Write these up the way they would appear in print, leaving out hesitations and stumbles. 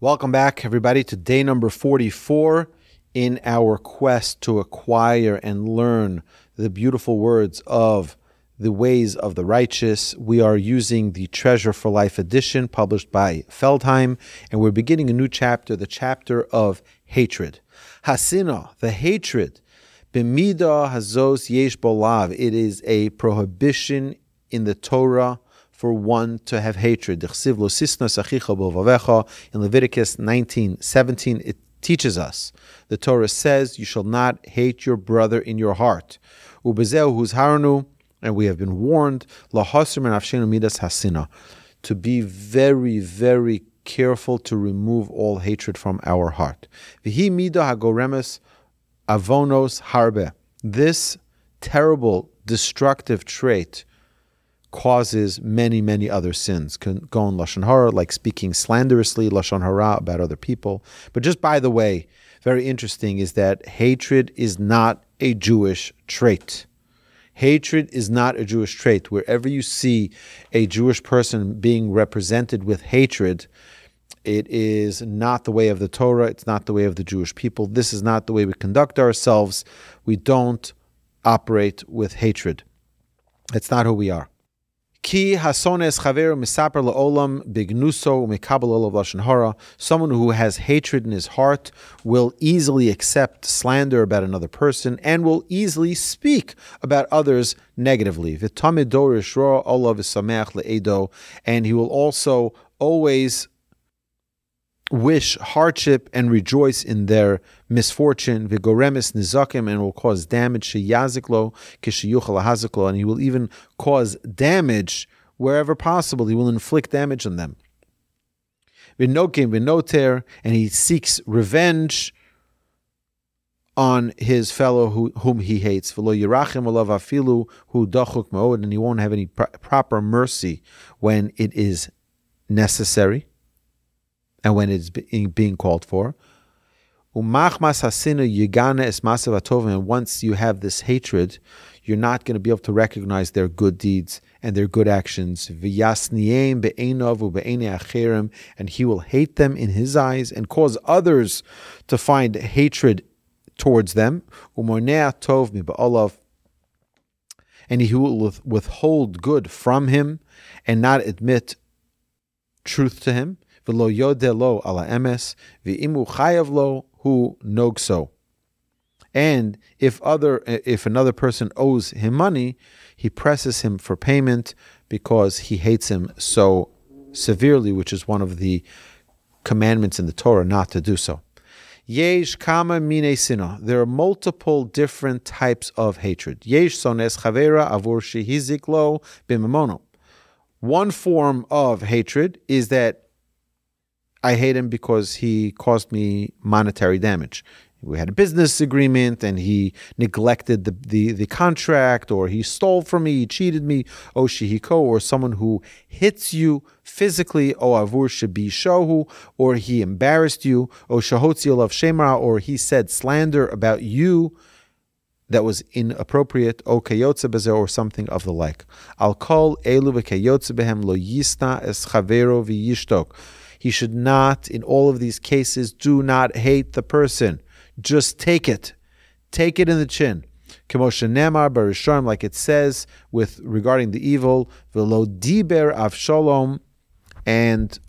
Welcome back, everybody, to day number 44 in our quest to acquire and learn the beautiful words of the ways of the righteous. We are using the Treasure for Life edition published by Feldheim, and we're beginning a new chapter, the chapter of hatred. Hasina, the hatred. B'mida hazos yesh bo lav. It is a prohibition in the Torah for one to have hatred. In Leviticus 19:17, it teaches us. The Torah says, you shall not hate your brother in your heart. And we have been warned to be very, very careful to remove all hatred from our heart. This terrible, destructive trait causes many, many other sins. Can go in Lashon Hara, like speaking slanderously, Lashon Hara, about other people. But just by the way, very interesting is that hatred is not a Jewish trait. Hatred is not a Jewish trait. Wherever you see a Jewish person being represented with hatred, it is not the way of the Torah. It's not the way of the Jewish people. This is not the way we conduct ourselves. We don't operate with hatred. It's not who we are. Ki hasones chaver misaper laolam bignuso mikabel olav lashon hara. Someone who has hatred in his heart will easily accept slander about another person and will easily speak about others negatively. V'tamid dorish ra olav v'sameach le'edo, and he will also always wish hardship and rejoice in their misfortune. V'goremis nizakim, and will cause damage. Sheyaziklo kishiyuchal haziklo, and he will even cause damage wherever possible. He will inflict damage on them. V'nokim v'noter, and he seeks revenge on his fellow whom he hates. V'lo yirachim olav afilu hu dachuk me'od, and he won't have any proper mercy when it is necessary and when it's being called for. And once you have this hatred, you're not going to be able to recognize their good deeds and their good actions. And he will hate them in his eyes and cause others to find hatred towards them. And he will withhold good from him and not admit truth to him. And if another person owes him money, he presses him for payment because he hates him so severely, which is one of the commandments in the Torah not to do so. There are multiple different types of hatred. One form of hatred is that I hate him because he caused me monetary damage. We had a business agreement and he neglected the contract, or he stole from me, he cheated me, o shihiko, or someone who hits you physically, o avur shabi shohu, or he embarrassed you, o shahotzi olav shemra, or he said slander about you that was inappropriate, o kayotze bezer, or something of the like. Al kol elu v'kayotze behem lo yisna es chavero v'yishtok. He should not, in all of these cases, do not hate the person. Just take it. Take it in the chin. Like it says with regarding the evil, v'lo diber Avshalom, and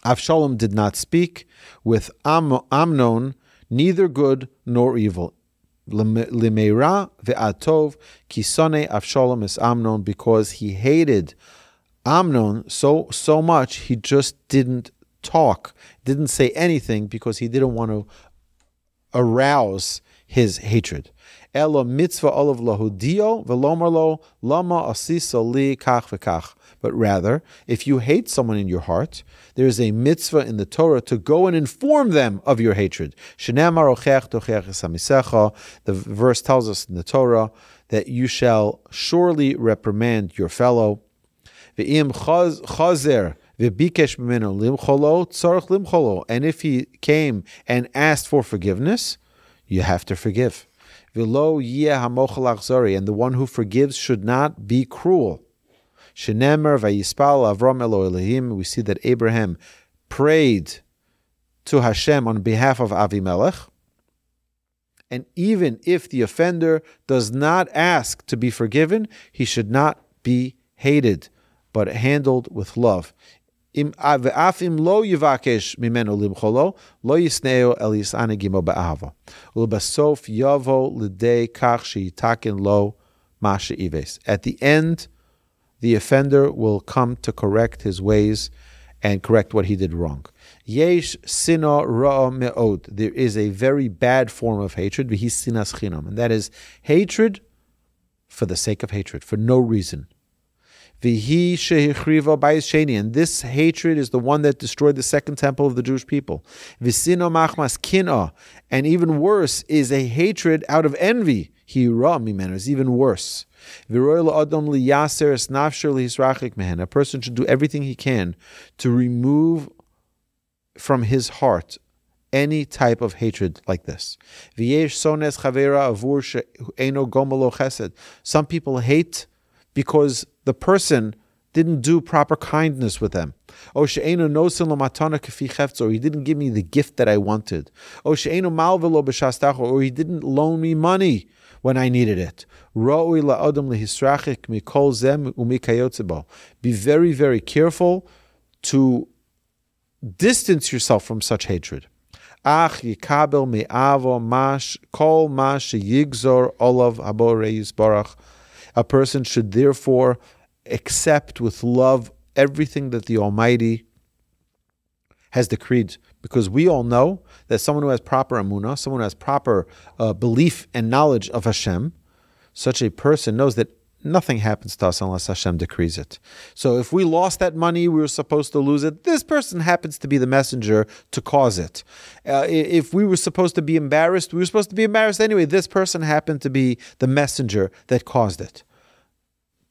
Avshalom did not speak with Amnon, neither good nor evil. Limeira ve'atov kisone Avshalom is Amnon, because he hated Amnon so much, he just didn't talk, didn't say anything, because he didn't want to arouse his hatred. Elo mitzvah olav lahudio velomarlo lama asiso li kach v'kach. But rather, if you hate someone in your heart, there is a mitzvah in the Torah to go and inform them of your hatred. Shenamar ochech tochech esamisecha. The verse tells us in the Torah that you shall surely reprimand your fellow. And if he came and asked for forgiveness, you have to forgive. And the one who forgives should not be cruel. We see that Abraham prayed to Hashem on behalf of Avimelech, and even if the offender does not ask to be forgiven, he should not be hated, but handled with love. Even worse is at the end, the offender will come to correct his ways and correct what he did wrong. There is a very bad form of hatred, and that is hatred for the sake of hatred, for no reason. And this hatred is the one that destroyed the second temple of the Jewish people. And even worse is a hatred out of envy. Is even worse. A person should do everything he can to remove from his heart any type of hatred like this. Some people hate because the person didn't do proper kindness with them. Or he didn't give me the gift that I wanted. Or he didn't loan me money when I needed it. Be very, very careful to distance yourself from such hatred. A person should therefore accept with love everything that the Almighty has decreed, because we all know that someone who has proper emunah, someone who has proper belief and knowledge of Hashem, such a person knows that nothing happens to us unless Hashem decrees it. So if we lost that money, we were supposed to lose it. This person happens to be the messenger to cause it. If we were supposed to be embarrassed, we were supposed to be embarrassed anyway. This person happened to be the messenger that caused it.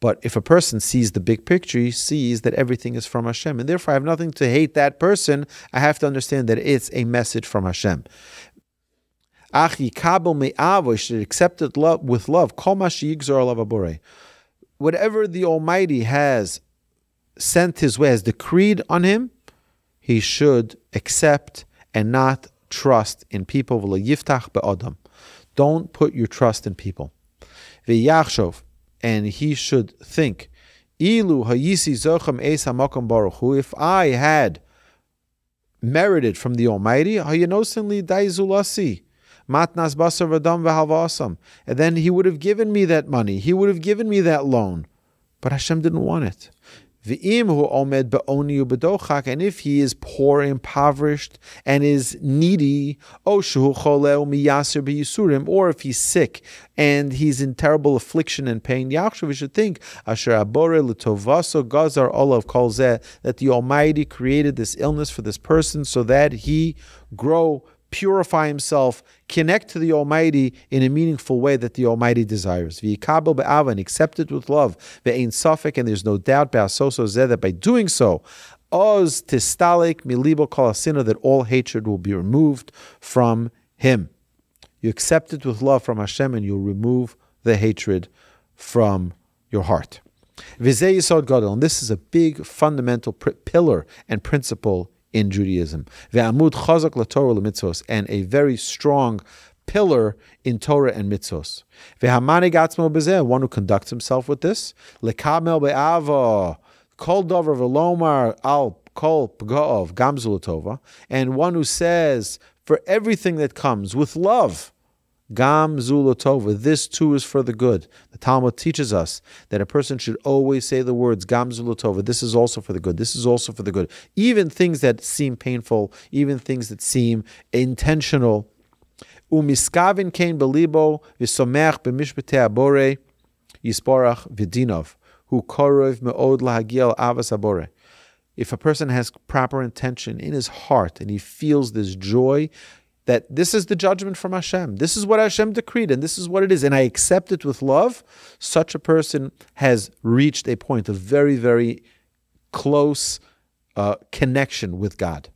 But if a person sees the big picture, he sees that everything is from Hashem. And therefore, I have nothing to hate that person. I have to understand that it's a message from Hashem. Should accept it with love. Whatever the Almighty has sent his way, has decreed on him, he should accept and not trust in people. Don't put your trust in people. And he should think, if I had merited from the Almighty, and then he would have given me that money, he would have given me that loan, but Hashem didn't want it. And if he is poor, impoverished, and is needy, or if he's sick and he's in terrible affliction and pain, we should think that the Almighty created this illness for this person so that he grow, purify himself, connect to the Almighty in a meaningful way that the Almighty desires. And accept it with love. And there's no doubt that by doing so, that all hatred will be removed from him. You accept it with love from Hashem and you'll remove the hatred from your heart. And this is a big fundamental pillar and principle in Judaism, and a very strong pillar in Torah and mitzvos. One who conducts himself with this, and one who says for everything that comes with love, Gam Zulatova, this too is for the good. The Talmud teaches us that a person should always say the words Gam Zulatova, this is also for the good, this is also for the good. Even things that seem painful, even things that seem intentional. Umiskavin kein belibo v'someach b'mishpatei abore yisparach v'dinov hu korov me'od lahagiel avas abore. If a person has proper intention in his heart and he feels this joy, that this is the judgment from Hashem. This is what Hashem decreed, and this is what it is, and I accept it with love, such a person has reached a point of very, very close connection with God.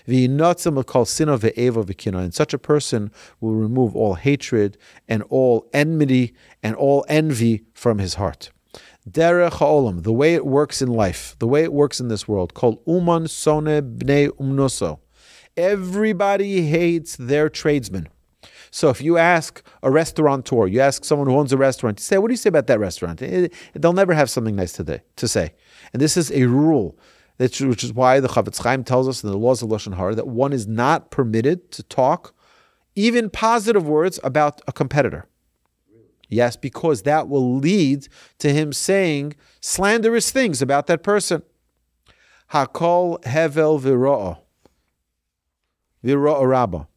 And such a person will remove all hatred and all enmity and all envy from his heart. Derech ha'olam, the way it works in life, the way it works in this world, called uman sone bnei umnoso. Everybody hates their tradesmen. So if you ask a restaurateur, you ask someone who owns a restaurant, you say, what do you say about that restaurant? They'll never have something nice to say. And this is a rule, which is why the Chavetz Chaim tells us in the laws of Lashon Hara that one is not permitted to talk even positive words about a competitor. Yes, because that will lead to him saying slanderous things about that person. Hakol hevel v'ro'o. V'ro'o rabba.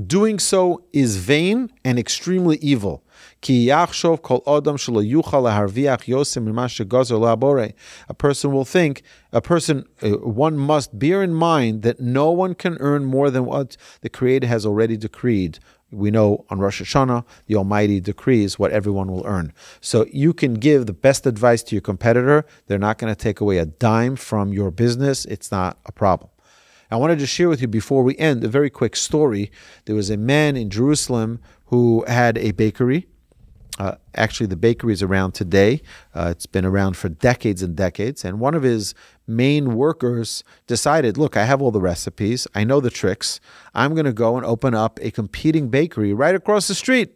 Doing so is vain and extremely evil. Ki yachshov kol odam shelo yuchal laharviach yosem mima shegazer labore. A person will think, one must bear in mind that no one can earn more than what the Creator has already decreed. We know on Rosh Hashanah, the Almighty decrees what everyone will earn. So you can give the best advice to your competitor. They're not going to take away a dime from your business. It's not a problem. I wanted to share with you before we end a very quick story. There was a man in Jerusalem who had a bakery. Actually, the bakery is around today. It's been around for decades and decades. And one of his main workers decided, look, I have all the recipes. I know the tricks. I'm going to go and open up a competing bakery right across the street.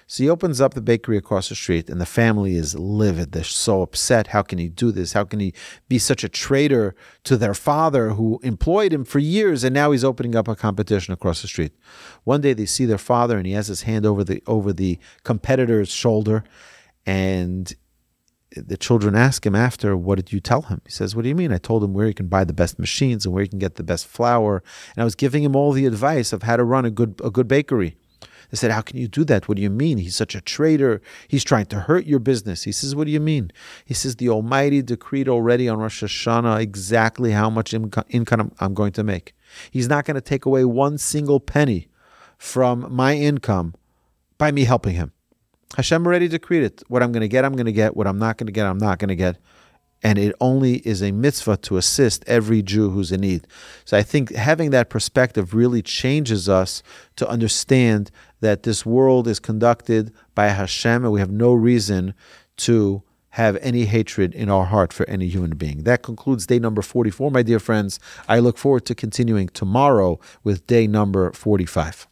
So he opens up the bakery across the street, and the family is livid. They're so upset. How can he do this? How can he be such a traitor to their father who employed him for years, and now he's opening up a competition across the street? One day they see their father, and he has his hand over the competitor's shoulder, and the children ask him after, what did you tell him? He says, what do you mean? I told him where he can buy the best machines and where he can get the best flour, and I was giving him all the advice of how to run a good bakery. They said, how can you do that? What do you mean? He's such a traitor. He's trying to hurt your business. He says, what do you mean? He says, the Almighty decreed already on Rosh Hashanah exactly how much income I'm going to make. He's not going to take away one single penny from my income by me helping him. Hashem already decreed it. What I'm going to get, I'm going to get. What I'm not going to get, I'm not going to get. And it only is a mitzvah to assist every Jew who's in need. So I think having that perspective really changes us to understand that this world is conducted by Hashem, and we have no reason to have any hatred in our heart for any human being. That concludes day number 44, my dear friends. I look forward to continuing tomorrow with day number 45.